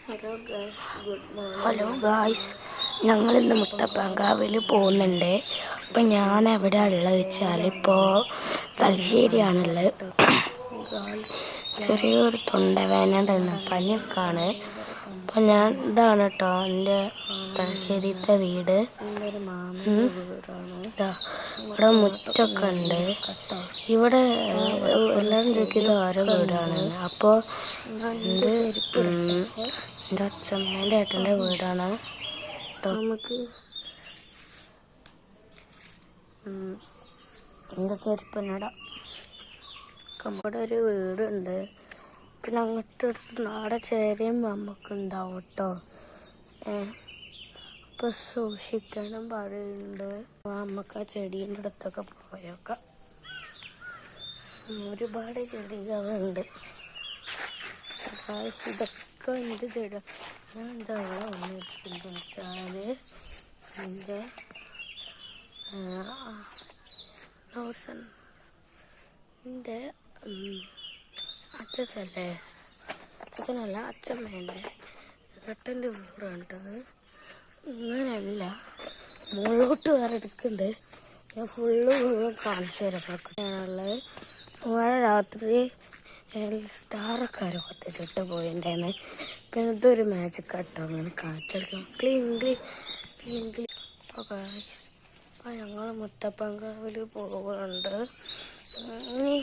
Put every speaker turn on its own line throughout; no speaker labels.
Hello guys, ഞങ്ങളിന്ന് മുത്തപ്പൻകാവിൽ പോകുന്നുണ്ട്. അപ്പം ഞാൻ എവിടെ ഉള്ളത് വെച്ചാൽ ഇപ്പോൾ തലശ്ശേരിയാണുള്ളത്. ചെറിയൊരു തൊണ്ടവേദന തന്നെ, പനിയൊക്കെയാണ്. അപ്പം ഞാൻ ഇതാണ് കേട്ടോ എൻ്റെ തലശ്ശേരിത്തെ വീട്. ഇവിടെ മുറ്റൊക്കെ ഉണ്ട്. ഇവിടെ എല്ലാവരും ചോദിക്കുന്നത് ഓരോ വീടാണ്. അപ്പോൾ എൻ്റെ അച്ഛമ്മേൻ്റെ ഏട്ടൻ്റെ വീടാണ്. നമുക്ക് എൻ്റെ ചെരുപ്പനട ഇവിടെ ഒരു വീടുണ്ട്. പിന്നെ അങ്ങോട്ട് നാടെ ചേരയും നമുക്ക് ഉണ്ടാവും കേട്ടോ. അപ്പോൾ സൂക്ഷിക്കാനും പാടുണ്ട്. നമുക്ക് ആ ചെടീൻ്റെ അടുത്തൊക്കെ പോയേക്കാം. ഒരുപാട് ചെടികളുണ്ട്. ഇതൊക്കെ എൻ്റെ ചെടി. ഞാൻ എന്താ വന്നിരിക്കുന്നത് വെച്ചാൽ എൻ്റെ എൻ്റെ അച്ഛനല്ലേ, അച്ഛനല്ല അച്ഛമ്മേൻ്റെ ഏട്ടൻ്റെ വീടാണ് കേട്ടത്. ഇങ്ങനെയല്ല, മുകളിലോട്ട് വേറെ എടുക്കുന്നുണ്ട്. ഞാൻ ഫുള്ള് കാണിച്ചു തരാനുള്ളത്. മഴ രാത്രി സ്റ്റാറൊക്കെ ആരോ കത്തിച്ചിട്ട് പോയിണ്ടായിരുന്നു. പിന്നെ ഇതൊരു മാജിക് ആട്ടോ, അങ്ങനെ കാച്ചെടുക്കാം. ക്ലീൻ അപ്പോൾ ഞങ്ങൾ മുത്തപ്പൻകാവിൽ പോകുന്നുണ്ട്. ഇനി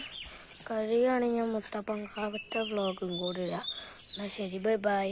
കഴിയുകയാണെങ്കിൽ ഞാൻ മുത്തപ്പൻകാവത്തെ വ്ളോഗും കൂടി ഇടാം. എന്നാൽ ശരി, ബൈ ബൈ.